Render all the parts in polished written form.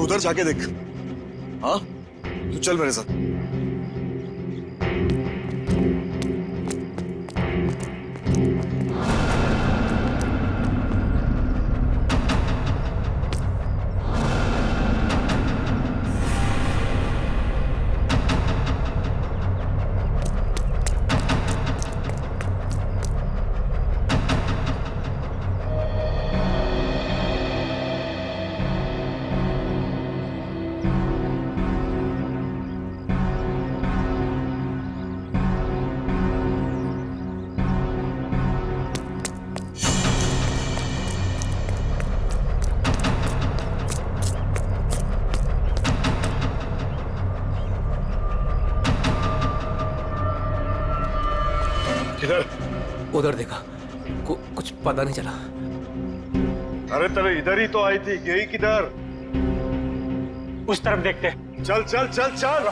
उधर जाके देख। हाँ, तू चल मेरे साथ। किधर? उधर देखा, कुछ पता नहीं चला। अरे तेरे इधर ही तो आई थी, यही किधर? उस तरफ देखते। चल चल चल चल।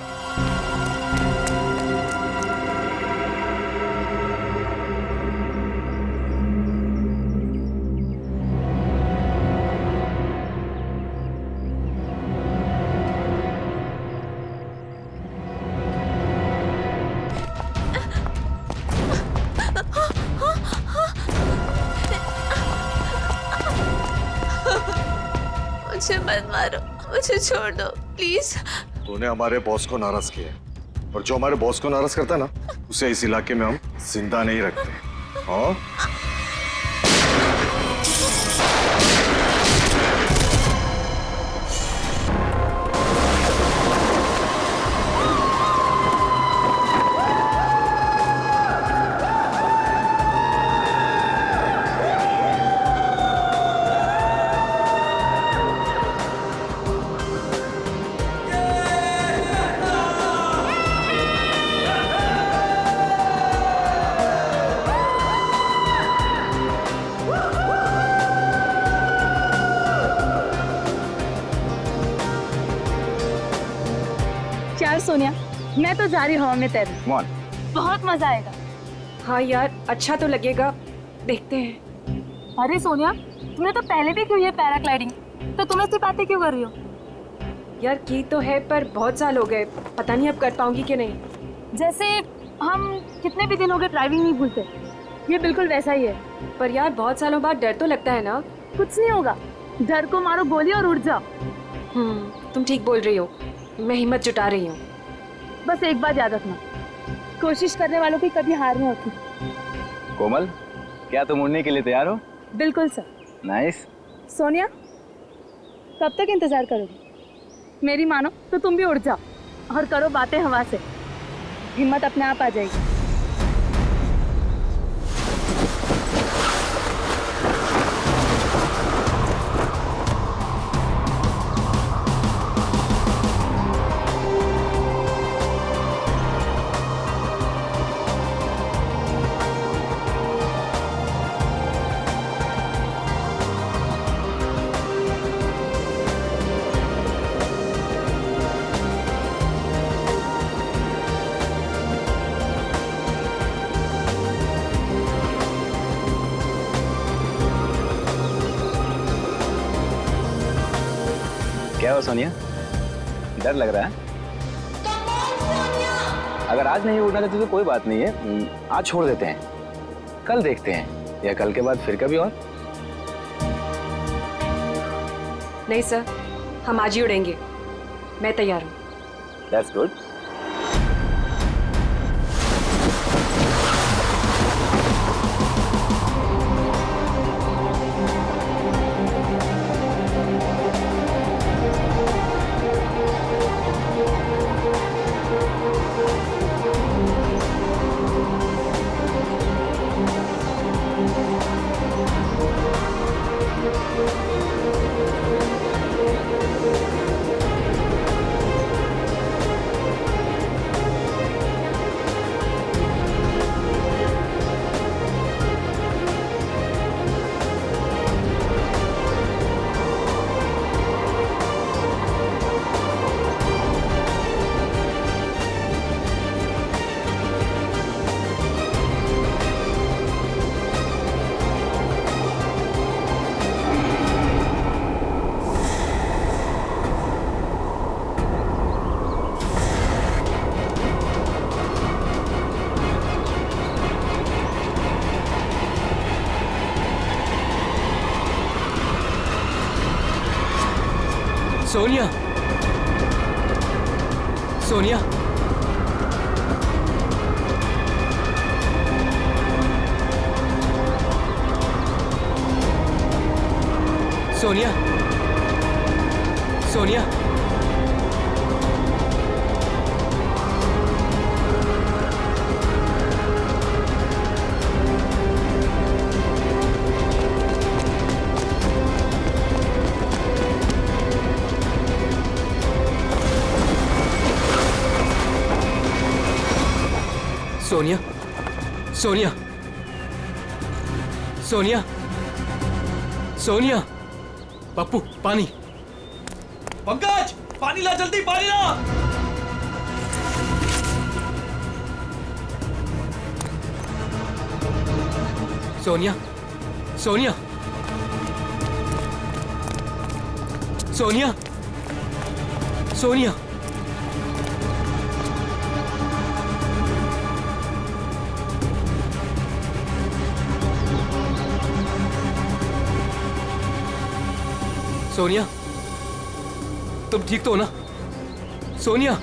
मुझे मत मारो, मुझे छोड़ दो प्लीज। तूने हमारे बॉस को नाराज किया है, और जो हमारे बॉस को नाराज करता है ना, उसे इस इलाके में हम जिंदा नहीं रखते। हाँ? चल सोनिया, मैं तो जा रही हवा में तैरने। बहुत मजा आएगा। हाँ यार, अच्छा तो लगेगा, देखते हैं। अरे सोनिया, तुमने तो पहले भी की है पैराग्लाइडिंग, तो तुम ऐसी बातें क्यों कर रही हो? यार की तो है, पर बहुत साल हो गए, पता नहीं अब कर पाऊंगी कि नहीं। जैसे हम कितने भी दिन हो गए ड्राइविंग नहीं भूलते, ये बिल्कुल वैसा ही है। पर यार बहुत सालों बाद डर तो लगता है ना। कुछ नहीं होगा, डर को मारो गोली और उड़ जाओ। तुम ठीक बोल रही हो, मैं हिम्मत जुटा रही हूँ। बस एक बात याद रखना, कोशिश करने वालों की कभी हार नहीं होती। कोमल, क्या तुम उड़ने के लिए तैयार हो? बिल्कुल सर। नाइस। सोनिया, कब तक इंतजार करोगी? मेरी मानो तो तुम भी उड़ जाओ और करो बातें हवा से, हिम्मत अपने आप आ जाएगी। क्या हो सोनिया, डर लग रहा है? अगर आज नहीं उड़ना चाहते तो कोई बात नहीं है, आज छोड़ देते हैं, कल देखते हैं, या कल के बाद फिर कभी और। नहीं सर, हम आज ही उड़ेंगे, मैं तैयार हूँ। That's good. सोनिया, सोनिया, सोनिया, सोनिया, सोनिया, सोनिया, सोनिया, सोनिया, पप्पू पानी। पंकज, पानी ला, जल्दी पानी ला। सोनिया, सोनिया, सोनिया, सोनिया, सोनिया, तुम ठीक तो हो ना? सोनिया,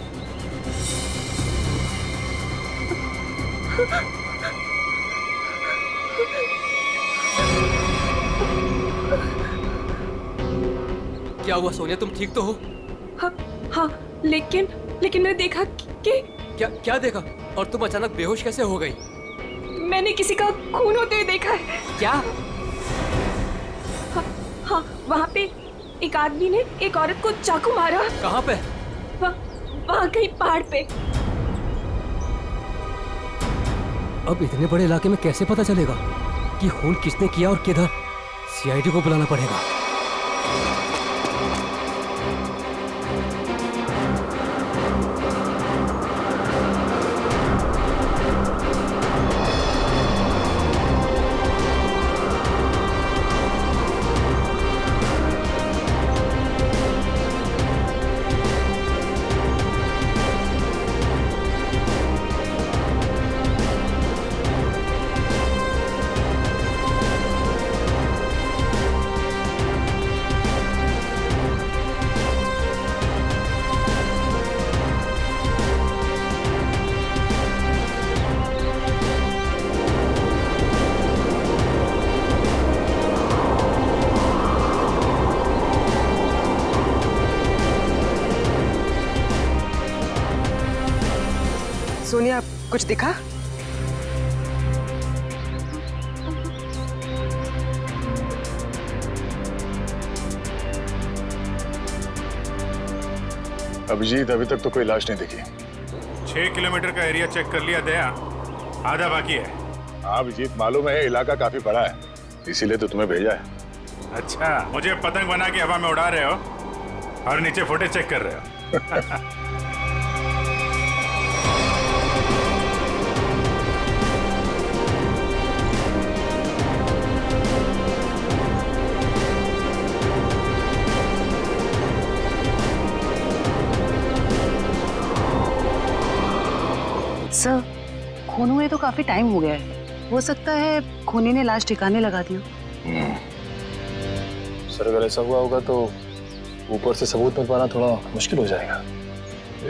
क्या हुआ सोनिया, तुम ठीक तो हो? हाँ हाँ, लेकिन मैंने देखा कि क्या क्या देखा? और तुम अचानक बेहोश कैसे हो गई? मैंने किसी का खून होते हुए देखा है। क्या? हाँ, वहाँ पे एक आदमी ने एक औरत को चाकू मारा। कहाँ पे? वहाँ कहीं पहाड़ पे। अब इतने बड़े इलाके में कैसे पता चलेगा कि खून किसने किया और किधर? सीआईडी को बुलाना पड़ेगा। सोनिया, कुछ दिखा? अभिजीत, अभी तक तो कोई लाश नहीं दिखी। 6 किलोमीटर का एरिया चेक कर लिया दया, आधा बाकी है। हाँ अभिजीत, मालूम है इलाका काफी बड़ा है, इसीलिए तो तुम्हें भेजा है। अच्छा, मुझे पतंग बना के हवा में उड़ा रहे हो और नीचे फुटेज चेक कर रहे हो। सर, खून हुए तो काफी टाइम हो गया है। हो सकता है खूनी ने लाश ठिकाने लगा दी हो। सर, अगर ऐसा हुआ होगा तो ऊपर से सबूत मिल पाना थोड़ा मुश्किल हो जाएगा।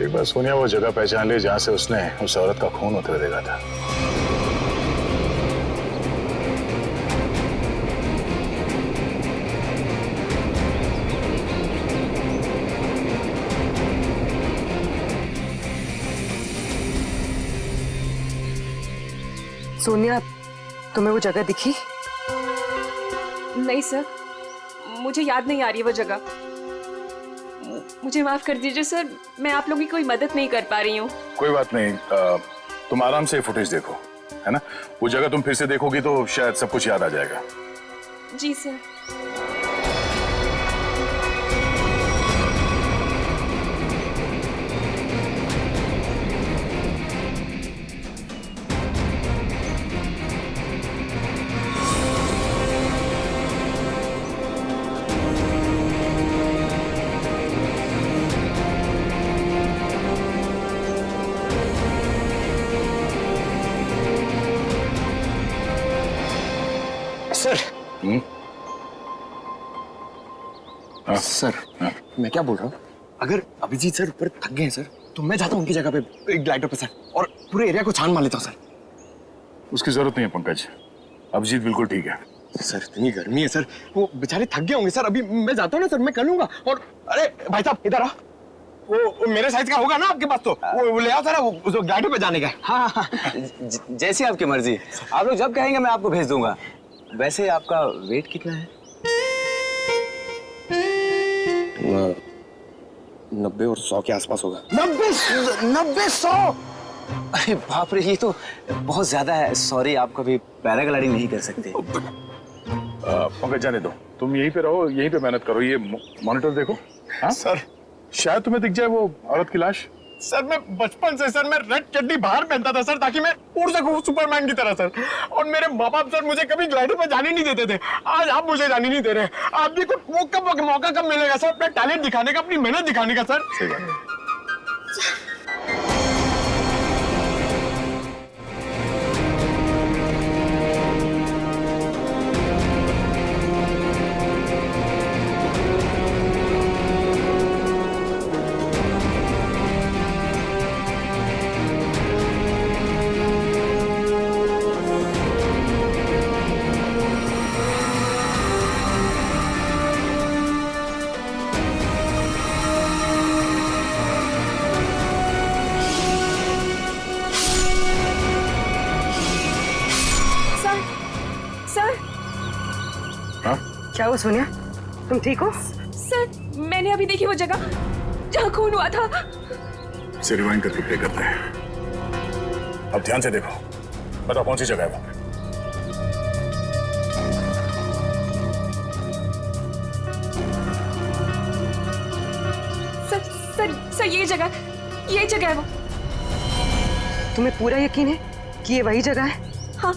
एक बार सोनिया वो जगह पहचान ले जहाँ से उसने उस औरत का खून होते हुए देखा था। सोनिया, तुम्हें वो जगह दिखी? नहीं सर, मुझे याद नहीं आ रही वो जगह। मुझे माफ कर दीजिए सर, मैं आप लोगों की कोई मदद नहीं कर पा रही हूँ। कोई बात नहीं, तुम आराम से फुटेज देखो, है ना? वो जगह तुम फिर से देखोगी तो शायद सब कुछ याद आ जाएगा। जी सर। सर, हाँ? सर हाँ? मैं क्या बोल रहा हूँ, अगर अभिजीत सर ऊपर थक गए हैं सर, तो मैं जाता हूँ उनकी जगह पे एक ग्लाइडर पे सर, और पूरे एरिया को छान मार लेता हूँ सर। उसकी जरूरत नहीं है पंकज, अभिजीत बिल्कुल ठीक है। सर इतनी गर्मी है सर, वो बेचारे थक गए होंगे सर। अभी मैं जाता हूँ ना सर, मैं कर लूंगा। और अरे भाई साहब इधर आ, वो मेरे साइज का होगा ना आपके पास, तो वो ले आओ सर, वो ग्लाइडर पे जाने का। हाँ हाँ, जैसी आपकी मर्जी, आप लोग जब कहेंगे मैं आपको भेज दूंगा। वैसे आपका वेट कितना है? 90 और 100 के आसपास होगा। 90-100? अरे बाप रे, ये तो बहुत ज्यादा है। सॉरी, आप कभी पैराग्लाइडिंग नहीं कर सकते। पंकज जाने दो, तुम यहीं पे रहो, यहीं पे मेहनत करो। ये मॉनिटर देखो। हाँ सर शायद तुम्हें दिख जाए वो औरत की लाश। सर मैं बचपन से सर मैं रेड चड्डी बाहर पहनता था सर, ताकि मैं उड़ सकूं सुपरमैन की तरह सर। और मेरे माँ बाप सर मुझे कभी ग्लाइडर पे जाने नहीं देते थे। आज आप मुझे जाने नहीं दे रहे। आप भी को मौका कब मिलेगा सर अपना टैलेंट दिखाने का, अपनी मेहनत दिखाने का सर? सही बात है। क्या हुआ सोनिया, तुम ठीक हो? सर मैंने अभी देखी वो जगह जहाँ खून हुआ था। इसे रिवाइंड करके प्ले करते हैं। अब ध्यान से देखो, बताओ कौन सी जगह है वहां पे? सर ये जगह है वो। तुम्हें पूरा यकीन है कि ये वही जगह है? हाँ,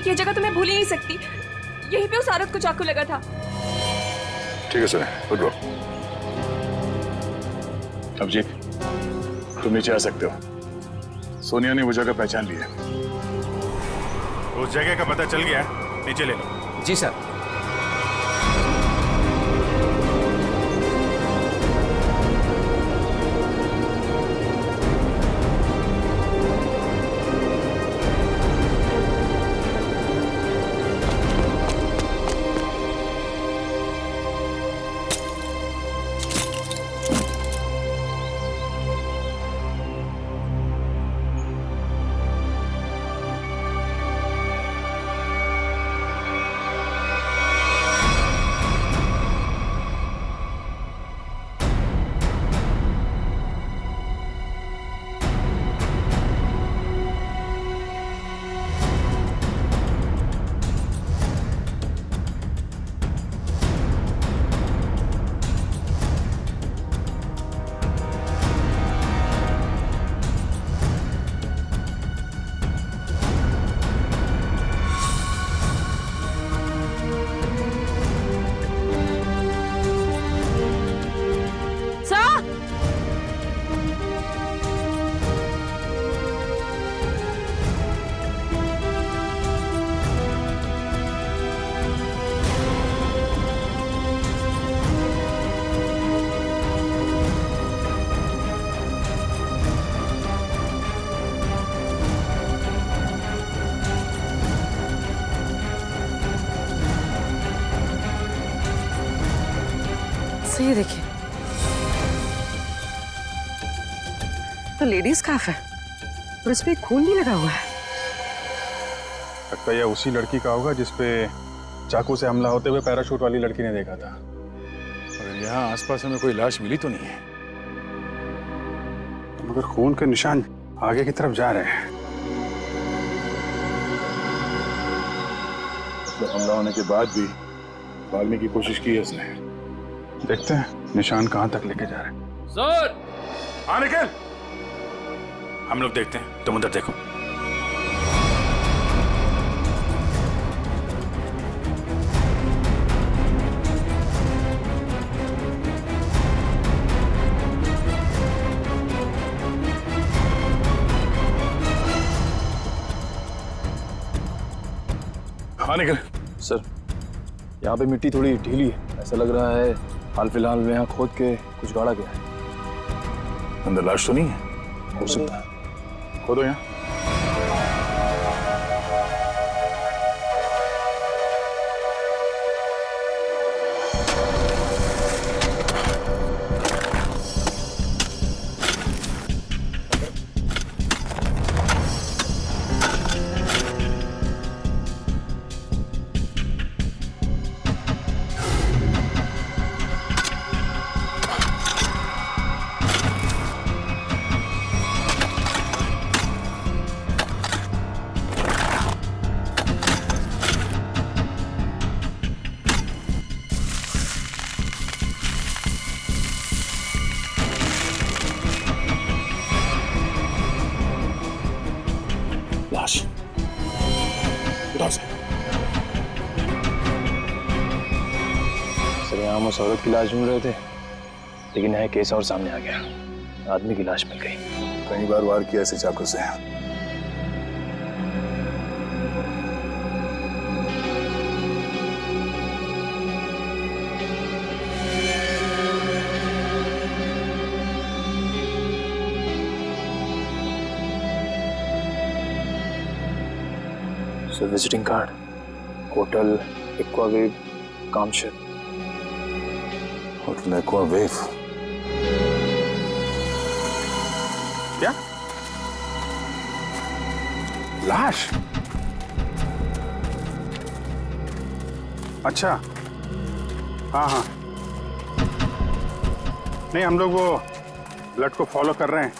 ये जगह तो मैं भूल ही नहीं सकती। यहीं पे उस औरत को चाकू लगा था। ठीक है सर, गुड गो। अभिजीत, तुम नीचे आ सकते हो। सोनिया ने वो जगह पहचान ली है। उस जगह का पता चल गया, नीचे ले लो। जी सर। ये देखिए, तो लेडीज स्कार्फ है और इस पे खून भी लगा हुआ है। लगता है यह उसी लड़की का होगा जिसपे चाकू से हमला होते हुए पैराशूट वाली लड़की ने देखा था। और यहाँ आसपास हमें कोई लाश मिली तो नहीं है, मगर खून के निशान आगे की तरफ जा रहे हैं। तो हमला होने के बाद भी भागने की कोशिश की है उसने। देखते हैं निशान कहां तक लेके जा रहे हैं। सर, हाँ निकल, हम लोग देखते हैं, तुम उधर देखो। हाँ निकल। सर यहाँ पे मिट्टी थोड़ी ढीली है, ऐसा लग रहा है हाल फिलहाल में यहाँ खोद के कुछ गाड़ा गया है। अंदर लाश तो नहीं है? हो सकता है। खोदो यहाँ। लाश उठाओ से। सर यहाँ हम उस औरत की लाश ढूंढ रहे थे, लेकिन यह केस और सामने आ गया। आदमी की लाश मिल गई। कई बार वार किया ऐसे चाकू से। Sir visiting card, hotel Aquawave Kamshet. Hotel Aquawave. क्या? लाश? अच्छा, हाँ हाँ। नहीं, हम लोग वो ब्लड को फॉलो कर रहे हैं।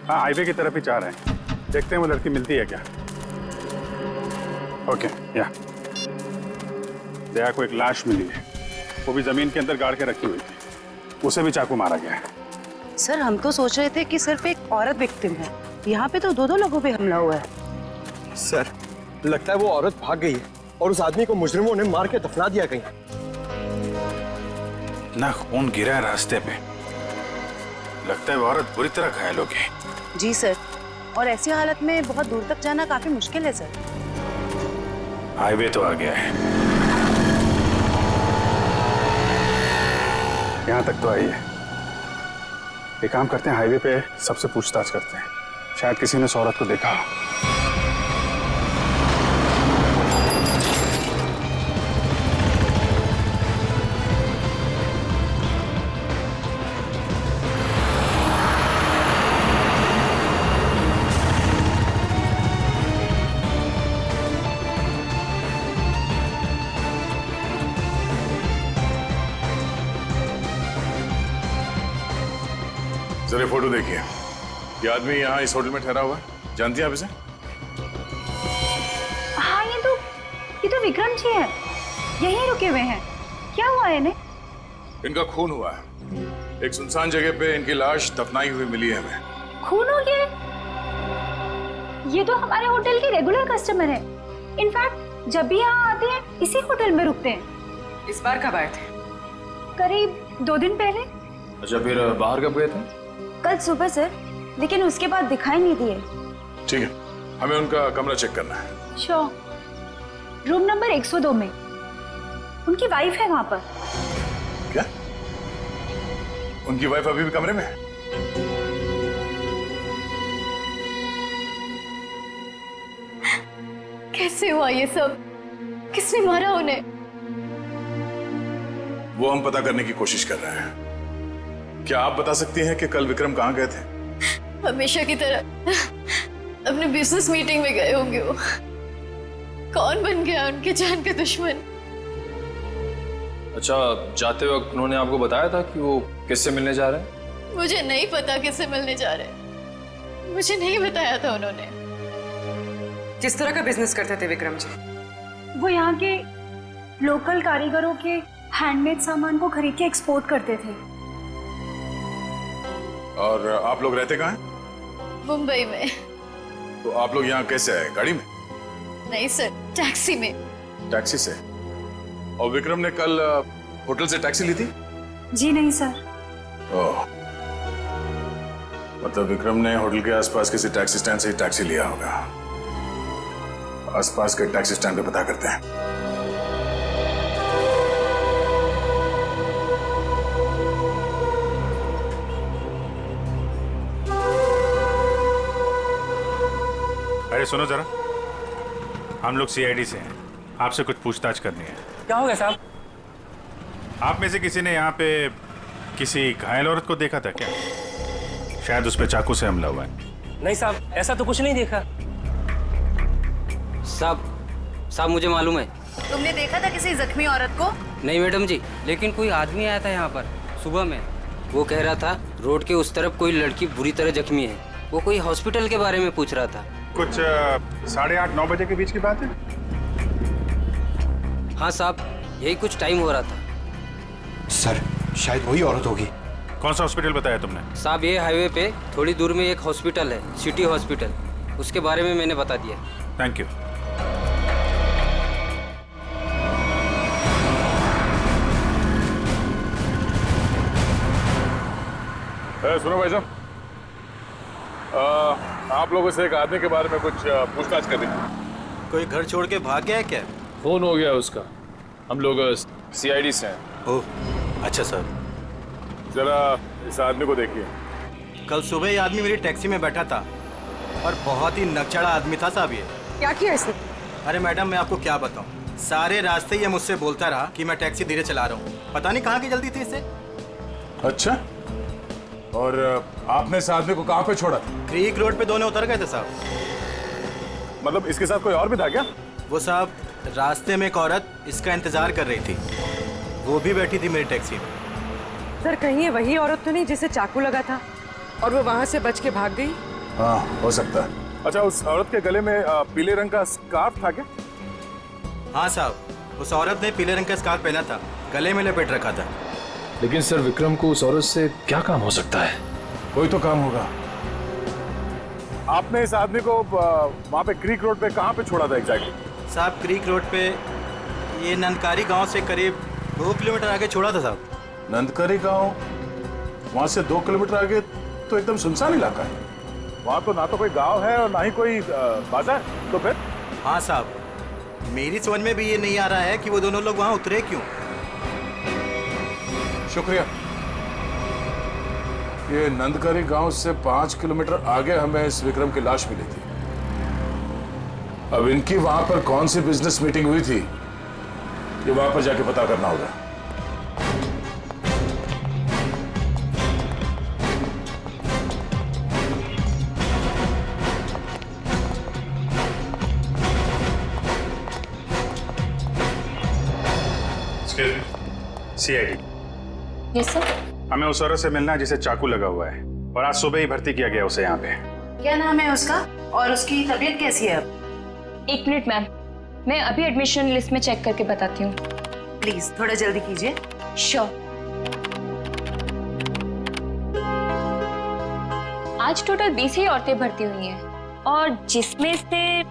हाँ, हाईवे की तरफ ही जा रहे हैं। देखते हैं वो लड़की मिलती है क्या। ओके, या दया को एक लाश मिली है, वो भी जमीन के अंदर गाड़ के रखी हुई थी। उसे भी चाकू मारा गया है। सर हम तो सोच रहे थे कि सिर्फ एक औरत विक्टिम है, यहाँ पे तो दो लोगों पे हमला हुआ है। सर लगता है वो औरत भाग गई है और उस आदमी को मुजरिमों ने मार के दफना दिया कहीं। ना खून गिरा है रास्ते पे। लगता है वो औरत बुरी तरह घायल हो गई। जी सर, और ऐसी हालत में बहुत दूर तक जाना काफी मुश्किल है सर। हाईवे तो आ गया है, यहाँ तक तो आई है। एक काम करते हैं, हाईवे पे सबसे पूछताछ करते हैं, शायद किसी ने उस औरत को देखा हो। जरा फोटो देखिए। ये आदमी यहाँ इस होटल में ठहरा हुआ है, जानती हैं आप इसे? हाँ ये तो विक्रम जी है, यहीं रुके हुए हैं। क्या हुआ है इन्हें? इनका खून हुआ है। एक सुनसान जगह पे इनकी लाश दफनाई हुई मिली है हमें। खून हो गया? ये तो हमारे होटल के रेगुलर कस्टमर है। इनफैक्ट जब भी यहाँ आते हैं इसी होटल में रुकते हैं। इस बार कब आए थे? करीब 2 दिन पहले। अच्छा, फिर बाहर कब गए थे? कल सुबह सर, लेकिन उसके बाद दिखाई नहीं दिए। ठीक है, हमें उनका कमरा चेक करना है। श्योर। रूम नंबर 102 में उनकी वाइफ है वहां पर। क्या? उनकी वाइफ अभी भी कमरे में है? कैसे हुआ ये सब? किसने मारा उन्हें? वो हम पता करने की कोशिश कर रहे हैं। क्या आप बता सकती हैं कि कल विक्रम कहाँ गए थे? हमेशा की तरह अपने बिजनेस मीटिंग में गए होंगे वो। कौन बन गया उनके जान का दुश्मन? अच्छा, जाते वक्त उन्होंने आपको बताया था कि वो किससे मिलने जा रहे हैं? मुझे नहीं पता किससे मिलने जा रहे हैं। मुझे नहीं बताया था उन्होंने। किस तरह का बिजनेस करते थे विक्रम जी? वो यहाँ के लोकल कारीगरों के हैंडमेड सामान को खरीद के एक्सपोर्ट करते थे। और आप लोग रहते कहाँ हैं? मुंबई में। तो आप लोग यहाँ कैसे आए? गाड़ी में? नहीं सर, टैक्सी में। टैक्सी से? और विक्रम ने कल होटल से टैक्सी ली थी? जी नहीं सर। ओह, मतलब विक्रम ने होटल के आसपास किसी टैक्सी स्टैंड से ही टैक्सी लिया होगा। आसपास के टैक्सी स्टैंड पे पता करते हैं। सुनो जरा, हम लोग सीआईडी से हैं, आपसे कुछ पूछताछ करनी है। क्या हो गया साहब? आप में से किसी ने यहाँ पे किसी घायल औरत को देखा था क्या? शायद उस पर चाकू से हमला हुआ है। नहीं साहब, ऐसा तो कुछ नहीं देखा। साहब मुझे मालूम है। तुमने देखा था किसी जख्मी औरत को? नहीं मैडम जी, लेकिन कोई आदमी आया था यहाँ पर सुबह में। वो कह रहा था रोड के उस तरफ कोई लड़की बुरी तरह जख्मी है। वो कोई हॉस्पिटल के बारे में पूछ रहा था। कुछ 8:30-9 बजे के बीच की बात है। हाँ साहब, यही कुछ टाइम हो रहा था। सर शायद वही औरत होगी। कौन सा हॉस्पिटल बताया तुमने? साहब ये हाईवे पे थोड़ी दूर में एक हॉस्पिटल है, सिटी हॉस्पिटल, उसके बारे में मैंने बता दिया। Thank you. सुनो भाई साहब, आप लोगों से एक आदमी के बारे में कुछ पूछताछ करनी थी। कोई घर छोड़ के भाग गया है क्या? फोन हो गया उसका। हम लोग सीआईडी से हैं। ओह अच्छा सर। जरा इस आदमी को देखिए। कल सुबह ये आदमी मेरी टैक्सी में बैठा था और बहुत ही नकचड़ा आदमी था साहब ये। क्या किया इसने? अरे मैडम मैं आपको क्या बताऊं, सारे रास्ते ये मुझसे बोलता रहा कि मैं टैक्सी धीरे चला रहा हूँ। पता नहीं कहाँ की जल्दी थी इसे। अच्छा, और आपने इस आदमी को कहाँ पे छोड़ा था? क्रीक रोड पे दोनों उतर गए थे साहब। मतलब इसके साथ कोई और भी था क्या? वो साहब रास्ते में एक औरत इसका इंतजार कर रही थी, वो भी बैठी थी मेरी टैक्सी में। सर कहीं ये वही औरत तो नहीं जिसे चाकू लगा था और वो वहाँ से बच के भाग गई? हाँ हो सकता है। अच्छा, उस औरत के गले में पीले रंग का स्कार्फ था क्या? हाँ साहब, उस औरत ने पीले रंग का स्कार्फ पहना था, गले में लपेट रखा था। लेकिन सर विक्रम को उस औरत से क्या काम हो सकता है? कोई तो काम होगा। आपने इस आदमी को वहाँ पे क्रीक रोड पे कहाँ पे छोड़ा था एग्जैक्टली? साहब क्रीक रोड पे ये नंदकारी गांव से करीब 2 किलोमीटर आगे छोड़ा था साहब। नंदकारी गांव? वहाँ से 2 किलोमीटर आगे तो एकदम सुनसान इलाका है। वहाँ तो ना तो कोई गांव है और ना ही कोई बाजार। तो फिर? हाँ साहब, मेरी समझ में भी ये नहीं आ रहा है कि वो दोनों लोग वहाँ उतरे क्यों। शुक्रिया। ये नंदकारी गांव से 5 किलोमीटर आगे हमें इस विक्रम की लाश मिली थी। अब इनकी वहां पर कौन सी बिजनेस मीटिंग हुई थी, ये वहां पर जाके पता करना होगा। सीआईडी। Yes sir. हमें उस औरत से मिलना है जिसे चाकू लगा हुआ है और आज सुबह ही भर्ती किया गया उसे यहाँ पे। क्या नाम है उसका और उसकी तबीयत कैसी है अब? 1 मिनट मैम, मैं अभी एडमिशन लिस्ट में चेक करके बताती हूँ। प्लीज थोड़ा जल्दी कीजिए। श्योर। आज टोटल 20 ही औरतें भर्ती हुई हैं और जिसमें से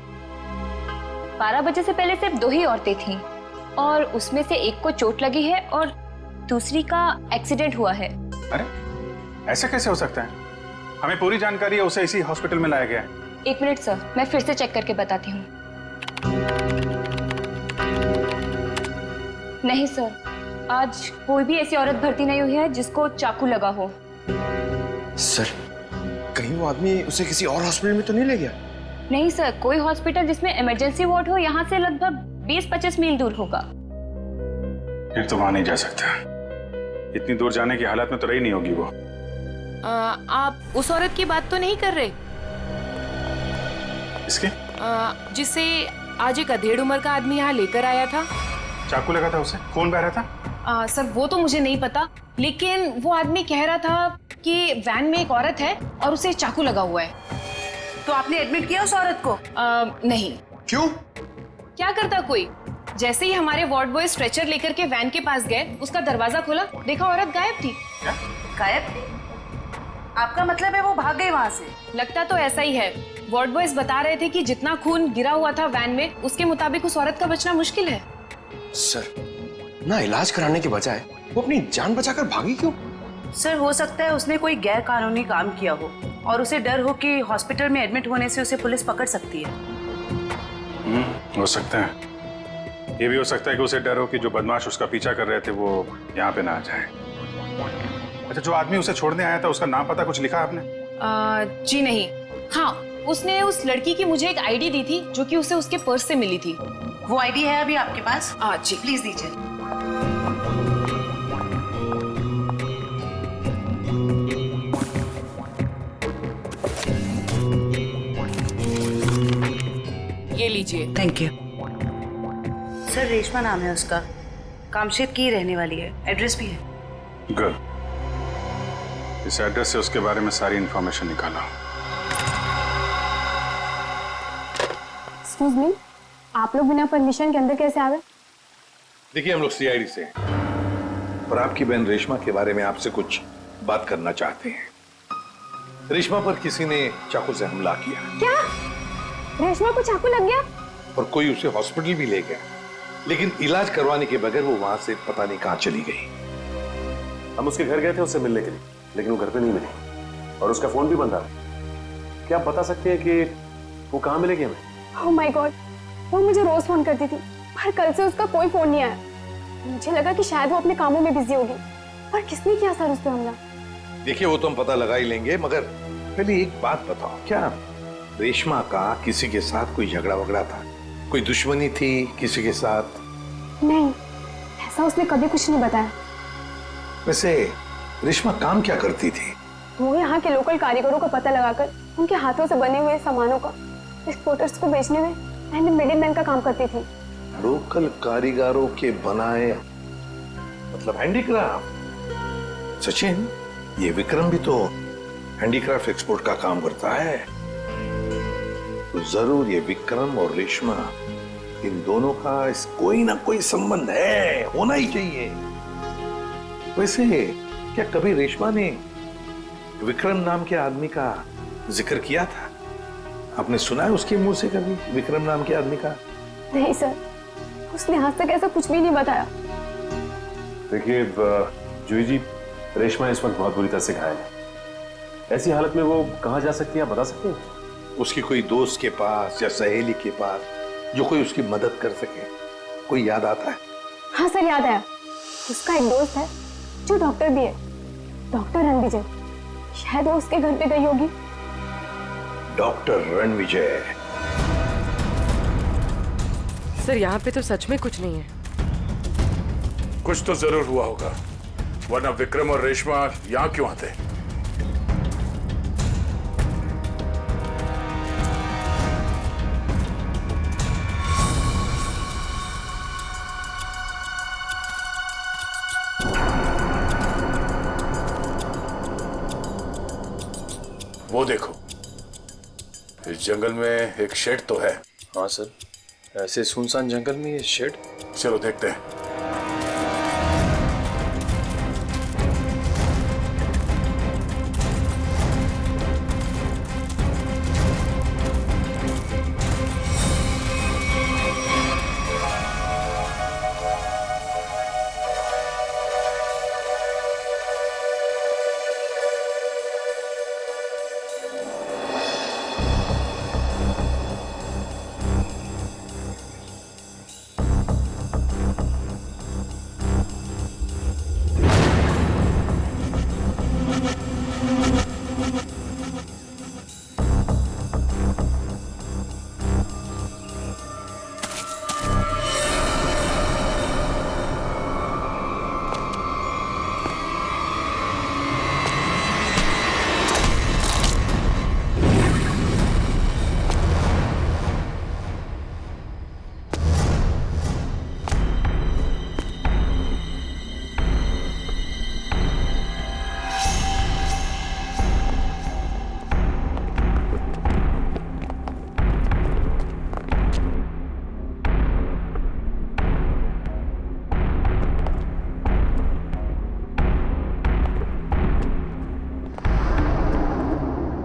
12 बजे से पहले सिर्फ 2 ही औरतें थीं और उसमें से एक को चोट लगी है और दूसरी का एक्सीडेंट हुआ है। अरे ऐसा कैसे हो सकता है? हमें पूरी जानकारी है, उसे इसी हॉस्पिटल में लाया गया है। 1 मिनट सर, मैं फिर से चेक करके बताती हूँ। नहीं सर, आज कोई भी ऐसी औरत भर्ती नहीं हुई है जिसको चाकू लगा हो। सर कहीं वो आदमी उसे किसी और हॉस्पिटल में तो नहीं ले गया? नहीं सर, कोई हॉस्पिटल जिसमें इमरजेंसी वार्ड हो यहाँ से लगभग 20-25 मील दूर होगा। फिर तो वहां नहीं जा सकता। इतनी दूर जाने की हालत में तो रही नहीं होगी वो। आप उस औरत की बात तो नहीं कर रहे? इसके? जिसे आज एक अधेड़ उम्र का आदमी यहाँ लेकर आया था। चाकू लगा था उसे? खून बह रहा था? सर वो तो मुझे नहीं पता, लेकिन वो आदमी कह रहा था कि वैन में एक औरत है और उसे चाकू लगा हुआ है। तो आपने एडमिट किया उस औरत को? नहीं। क्यों? क्या करता कोई? जैसे ही हमारे वार्ड बॉय स्ट्रेचर लेकर के वैन के पास गए, उसका दरवाजा खोला, देखा औरत गायब थी। गायब थी? आपका मतलब है वो भाग गई वहाँ से? लगता तो ऐसा ही है। वार्ड बॉयज बता रहे थे कि जितना खून गिरा हुआ था वैन में, उसके मुताबिक उस औरत का बचना मुश्किल है। सर ना इलाज कराने के बजाय वो अपनी जान बचाकर भागी क्यों? सर हो सकता है उसने कोई गैर कानूनी काम किया हो और उसे डर हो कि हॉस्पिटल में एडमिट होने से उसे पुलिस पकड़ सकती है। हो सकता है। ये भी हो सकता है कि उसे डर हो कि जो बदमाश उसका पीछा कर रहे थे वो यहाँ पे ना आ जाए। अच्छा, जो आदमी उसे छोड़ने आया था उसका नाम पता कुछ लिखा आपने? जी नहीं। हाँ, उसने उस लड़की की मुझे एक आईडी दी थी जो कि उसे उसके पर्स से मिली थी। वो आईडी है अभी आपके पास? हाँ जी। प्लीज दीजिए। ये लीजिए। Thank you sir. रेशमा नाम है उसका, कामशेद की रहने वाली है, एड्रेस भी है। गुड। इस एड्रेस से उसके बारे में सारी इंफॉर्मेशन निकाला। एक्सक्यूज मी, आप लोग बिना परमिशन के अंदर कैसे आ गए? देखिए, हम लोग सीआईडी से हैं और आपकी बहन रेशमा के बारे में आपसे कुछ बात करना चाहते हैं। रेशमा पर किसी ने चाकू से हमला किया। क्या? रेशमा को चाकू लग गया? और कोई उसे हॉस्पिटल भी ले गया, लेकिन इलाज करवाने के बगैर वो वहां से पता नहीं कहां चली गई। हम उसके घर गए थे उससे मिलने के लिए, लेकिन वो घर पे नहीं मिली और उसका फोन भी बंद था। क्या आप बता सकते हैं कि वो कहाँ मिलेगी हमें? ओह माय गॉड, वो मुझे रोज फोन करती थी, पर कल से उसका कोई फोन नहीं आया। मुझे लगा कि शायद वो अपने कामों में बिजी होगी। पर किसने किया सर उस पे हमला? देखिए, वो तो हम पता लगा ही लेंगे, मगर पहले एक बात बताओ, क्या रेशमा का किसी के साथ कोई झगड़ा वगड़ा था? कोई दुश्मनी थी किसी के साथ? नहीं, ऐसा उसने कभी कुछ नहीं बताया। वैसे रेशमा काम क्या करती थी? वो यहाँ के लोकल कारीगरों का पता लगाकर उनके हाथों से बने हुए सामानों का एक्सपोर्टर्स को बेचने में एंड मिडिलमैन का काम करती थी। लोकल कारीगरों के बनाए, मतलब हैंडीक्राफ्ट। सचिन, ये विक्रम भी तो हैंडीक्राफ्ट एक्सपोर्ट का काम करता है, तो जरूर ये विक्रम और रेशमा, इन दोनों का कोई ना कोई संबंध है, होना ही चाहिए। वैसे क्या कभी रेशमा ने विक्रम नाम के आदमी का जिक्र किया था? आपने सुना है उसके मुंह से कभी विक्रम नाम के आदमी का? नहीं सर, उसने आज तक ऐसा कुछ भी नहीं बताया। देखिए जूही जी, रेशमा इस वक्त बहुत बुरी तरह से घायल है। ऐसी हालत में वो कहाँ जा सकती है, आप बता सकते हैं? उसकी कोई दोस्त के पास या सहेली के पास जो कोई उसकी मदद कर सके, कोई याद आता है? हाँ सर, याद आया। उसका एक दोस्त है जो डॉक्टर भी है, डॉक्टर रणविजय। शायद वो उसके घर पे गई होगी। डॉक्टर रणविजय? सर, यहाँ पे तो सच में कुछ नहीं है। कुछ तो जरूर हुआ होगा, वरना विक्रम और रेशमा यहाँ क्यों आते? वो देखो, इस जंगल में एक शेड तो है। हाँ सर, ऐसे सुनसान जंगल में ये शेड? चलो देखते हैं।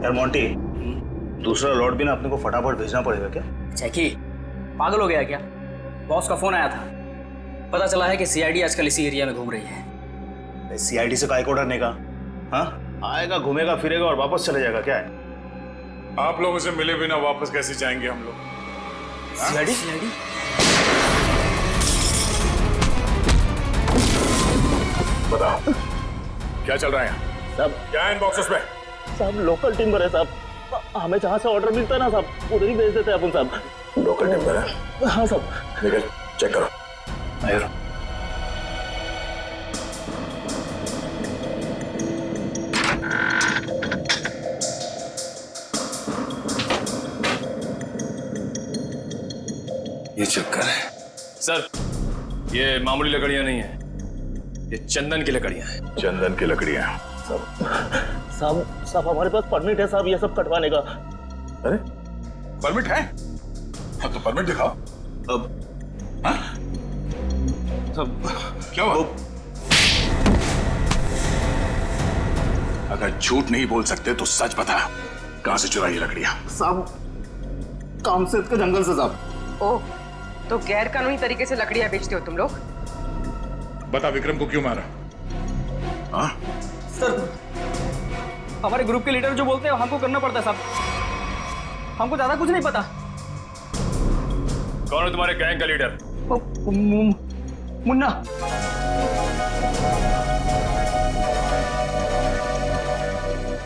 यार मोंटी, दूसरा लॉट भी ना अपने को फटाफट भेजना पड़ेगा क्या? जैकी, पागल हो गया क्या? बॉस का फोन आया था, पता चला है कि सीआईडी आजकल इसी एरिया में घूम रही है। सीआईडी से काय को डरने का? हाँ, आएगा, घूमेगा फिरेगा और वापस चले जाएगा, क्या है? आप लोगों से मिले बिना वापस कैसे जाएंगे हम लोग? सीआईडी? बताओ क्या चल रहा है यहाँ? सब क्या है इन बॉक्सेस में? सब लोकल टिम्बर है साहब, हमें जहाँ से ऑर्डर मिलता है ना साहब उधर ही भेज देते हैं अपन साहब। लोकल टिम्बर है? हाँ साहब। निकल चेक करो। आइए। ये चक्कर है सर, ये मामूली लकड़ियां नहीं है, ये चंदन की लकड़ियां हैं। चंदन की लकड़ियां? साहब हमारे पास परमिट है साहब ये सब कटवाने का। अरे परमिट है? हाँ तो परमिट दिखाओ। अब हाँ? सब क्या हुआ? अगर झूठ नहीं बोल सकते तो सच बता, कहां से चुराई लकड़ियां? साहब कामसेद के जंगल से साहब। ओह, तो गैर कानूनी तरीके से लकड़ियां बेचते हो तुम लोग? बता विक्रम को क्यों मारा? हाँ? सर, हमारे ग्रुप के लीडर जो बोलते हैं हमको करना पड़ता है साहब, हमको ज्यादा कुछ नहीं पता। कौन है तुम्हारे गैंग का लीडर? मुन्ना।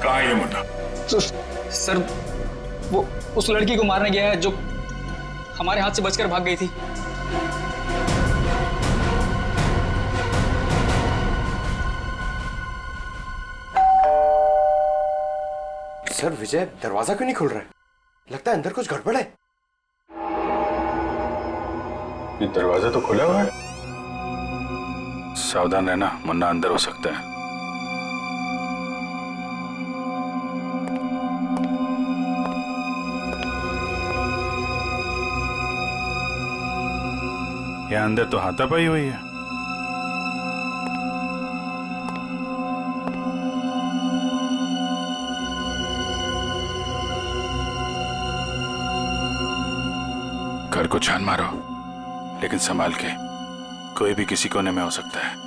कहाँ है ये मुन्ना? सर वो उस लड़की को मारने गया है जो हमारे हाथ से बचकर भाग गई थी। सर विजय दरवाजा क्यों नहीं खुल रहा है? लगता है अंदर कुछ गड़बड़ है। ये दरवाजा तो खुला हुआ है। सावधान रहना, मुन्ना अंदर हो सकता है। यहाँ अंदर तो हाथापाई हुई है। घर को छान मारो, लेकिन संभाल के, कोई भी किसी कोने में हो सकता है।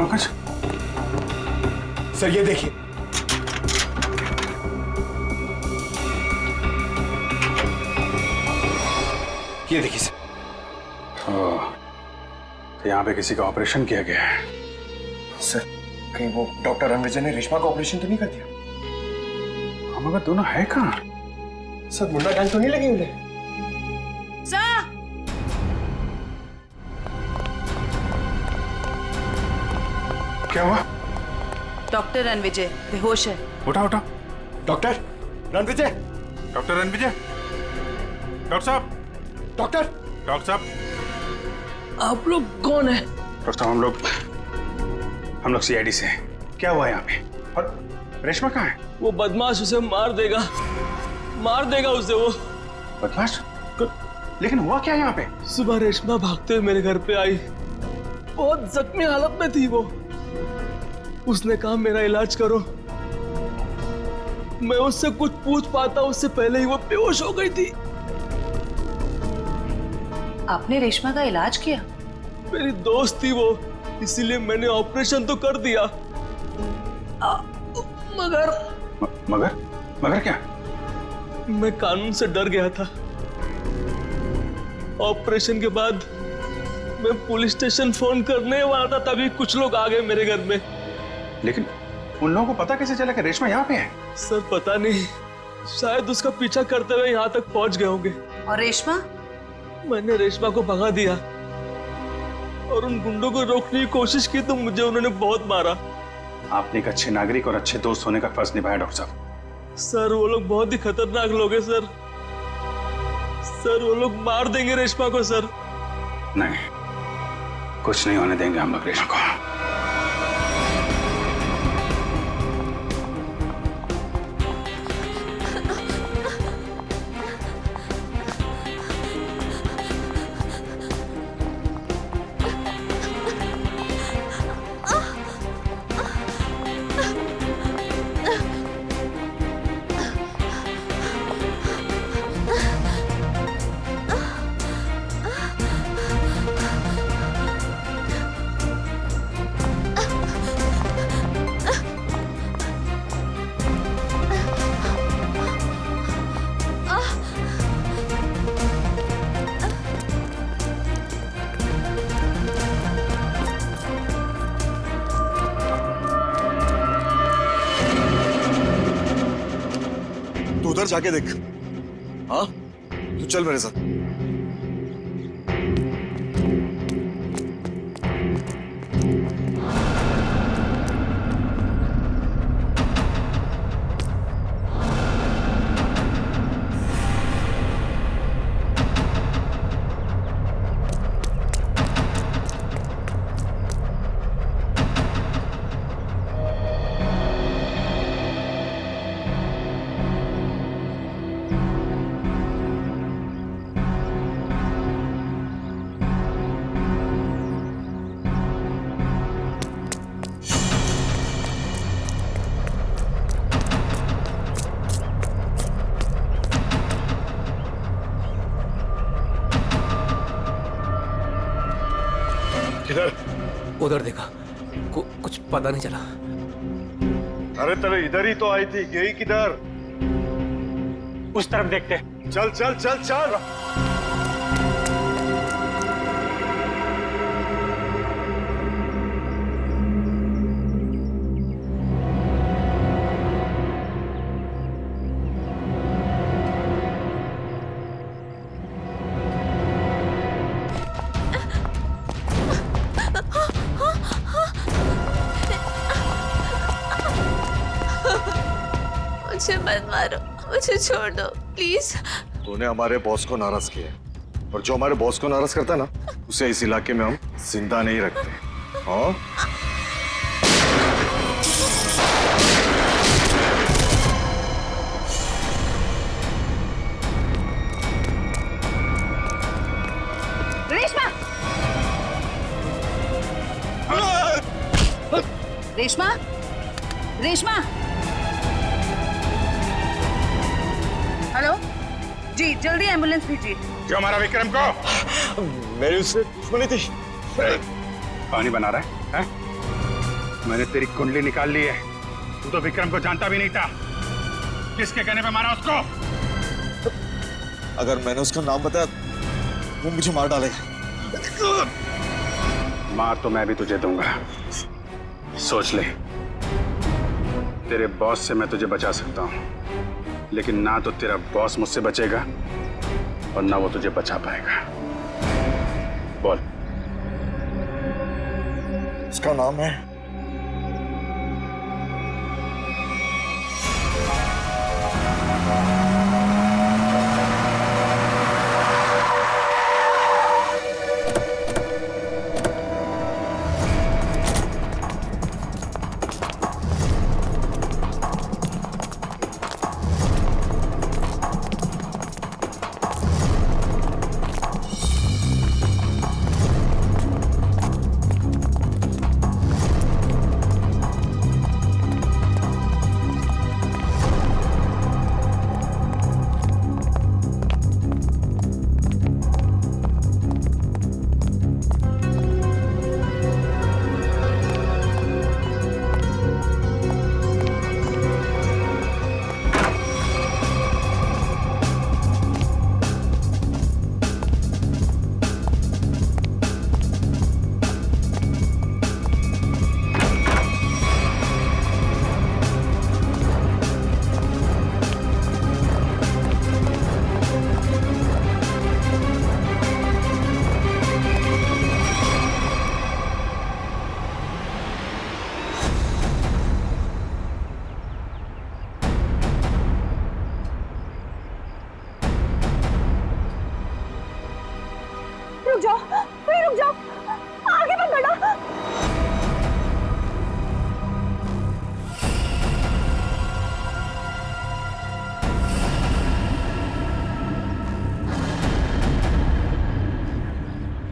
कुछ सर ये देखिए, ये देखिए सर। तो यहाँ पे किसी का ऑपरेशन किया गया है। सर कहीं वो डॉक्टर रणविजय ने रेशमा का ऑपरेशन तो नहीं कर दिया? हम अगर दोनों है कहाँ? सर मुन्ना गैंग तो नहीं लगी उन्हें? क्या हुआ? डॉक्टर रणविजय बेहोश है। उठा उठा। Doctor Ranvijay, doctor Ranvijay, doctor साहब, डॉक्टर साहब, आप लोग कौन है? डॉक्टर साहब हम लोग सीआईडी से हैं। क्या हुआ यहाँ पे? और रेशमा कहाँ है? वो बदमाश उसे मार देगा उसे वो। बदमाश? लेकिन हुआ क्या यहाँ पे? सुबह रेशमा भागते हुए मेरे घर पे आई, बहुत जख्मी हालत में थी वो। उसने कहा मेरा इलाज करो। मैं उससे कुछ पूछ पाता उससे पहले ही वो बेहोश हो गई थी। आपने रेशमा का इलाज किया? मेरी दोस्त थी वो, इसीलिए मैंने ऑपरेशन तो कर दिया। मगर क्या? मैं कानून से डर गया था। ऑपरेशन के बाद मैं पुलिस स्टेशन फोन करने वाला था, तभी कुछ लोग आ गए मेरे घर में। लेकिन उन लोगों को पता कैसे चला कि रेशमा यहाँ पे है? सर पता नहीं, शायद उसका पीछा करते हुए यहाँ तक पहुंच गए होंगे। और रेशमा? मैंने रेशमा को भगा दिया और उन गुंडों को रोकने की कोशिश की तो मुझे उन्होंने बहुत मारा। आपने एक अच्छे नागरिक और अच्छे दोस्त होने का फर्ज निभाया डॉक्टर साहब। सर वो लोग बहुत ही खतरनाक लोग हैं सर। सर वो लोग मार देंगे रेशमा को सर। नहीं, कुछ नहीं होने देंगे हम लोग रेशमा को। उधर जाके देख। हाँ, तू चल मेरे साथ। किधर? उधर देखा, कुछ पता नहीं चला। अरे तेरे इधर ही तो आई थी, गई किधर? उस तरफ देखते। चल चल चल चल। मुझे मत मारो, मुझे छोड़ दो प्लीज। तूने हमारे बॉस को नाराज किया, और जो हमारे बॉस को नाराज करता है ना, उसे इस इलाके में हम जिंदा नहीं रखते। हाँ? रेशमा! रेशमा! रेशमा! हेलो जी, जल्दी एम्बुलेंस भेजिए। जो हमारा विक्रम को मेरी उससे दुश्मनी थी। पानी बना रहा है? मैंने तेरी कुंडली निकाल ली है। तू तो विक्रम को जानता भी नहीं था। किसके कहने पे मारा उसको? अगर मैंने उसका नाम बताया वो मुझे मार डालेगा। मार तो मैं भी तुझे दूंगा, सोच ले। तेरे बॉस से मैं तुझे बचा सकता हूँ, लेकिन ना तो तेरा बॉस मुझसे बचेगा और ना वो तुझे बचा पाएगा। बोल। उसका नाम है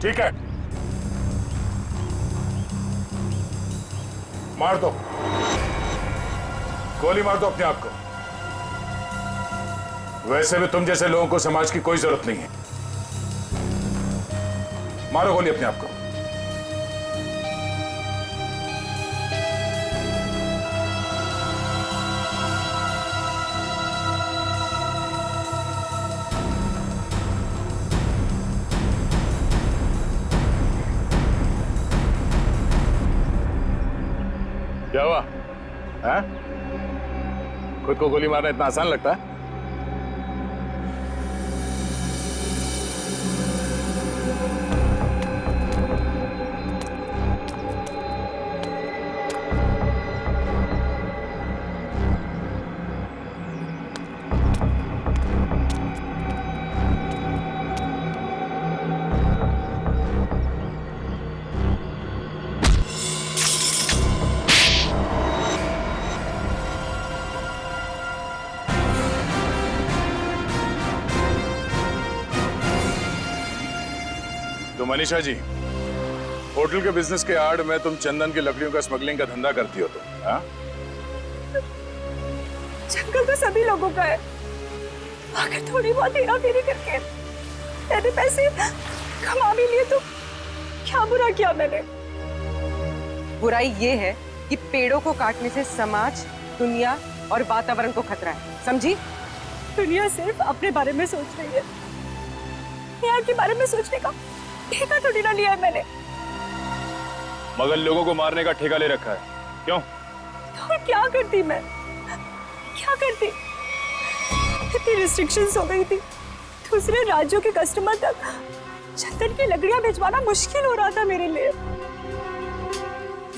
ठीक है, मार दो, गोली मार दो अपने आप को। वैसे भी तुम जैसे लोगों को समाज की कोई जरूरत नहीं है। मारो गोली अपने आप को। क्या हुआ? हैं? खुद को गोली मारना इतना आसान लगता है? तो मनीषा जी, होटल के बिजनेस के आड़ में तुम चंदन की लकड़ियों का स्मगलिंग का धंधा करती हो तुम, हाँ? जंगल तो सभी लोगों का है। अगर थोड़ी बहुत हेरा फेरी करके मैंने पैसे कमा भी लिए तो क्या बुरा किया मैंने? बुराई ये है कि पेड़ों को काटने से समाज, दुनिया और वातावरण को खतरा है, समझी? दुनिया सिर्फ अपने बारे में सोच रही है, यहाँ के बारे में सोचने का ठेका थोड़ी ना लिया है मैंने। मगर लोगों को मारने का ठेका ले रखा है, क्यों? तो क्या करती मैं? क्या करती? इतनी रिस्ट्रिक्शंस हो गई थी, दूसरे राज्यों के कस्टमर तक चंदन की लकड़ियां भिजवाना मुश्किल हो रहा था मेरे लिए।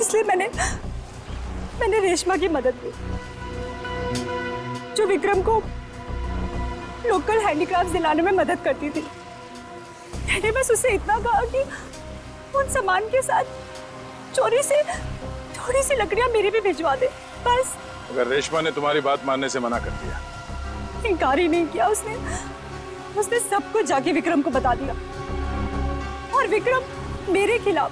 इसलिए मैंने रेशमा की मदद ली, जो विक्रम को लोकल हैंडीक्राफ्ट दिलाने में मदद करती थी। मैंने बस उससे इतना कहा कि उन सामान के साथ चोरी से थोड़ी सी लकड़ियां मेरी भी भिजवा दे, बस। अगर रेशमा ने तुम्हारी बात मानने से मना कर दिया? इनकार ही नहीं किया उसने सब कुछ जाके विक्रम को बता दिया, और विक्रम मेरे खिलाफ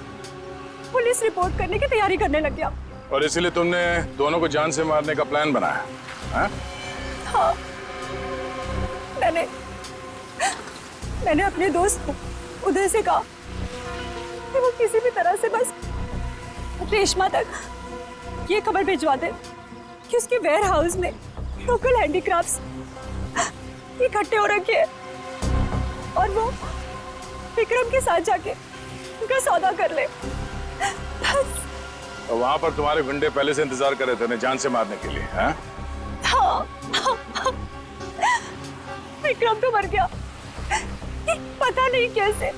पुलिस रिपोर्ट करने की तैयारी करने लग गया। और इसीलिए तुमने दोनों को जान से मारने का प्लान बनाया, हाँ? हाँ, मैंने अपने दोस्त उदय से कहा कि वो किसी भी तरह से बस रेशमा तक ये खबर भिजवा दे कि उसके वेयर हाउस में लोकल हैंडीक्राफ्ट्स इकट्ठे हो रखे हैं, और वो विक्रम के साथ जाके उनका सौदा कर ले, बस। और वहां पर तुम्हारे गुंडे पहले से इंतजार कर रहे थे उन्हें जान से मारने के लिए, हाँ? हाँ। विक्रम तो मर गया, पता नहीं कैसे।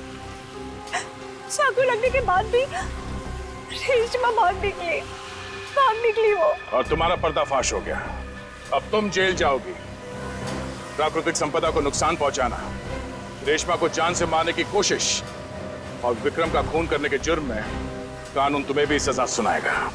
चाकू लगने के बाद भी रेशमा भाग निकली वो। और तुम्हारा पर्दाफाश हो गया। अब तुम जेल जाओगी। प्राकृतिक संपदा को नुकसान पहुंचाना, रेशमा को जान से मारने की कोशिश और विक्रम का खून करने के जुर्म में कानून तुम्हें भी सजा सुनाएगा।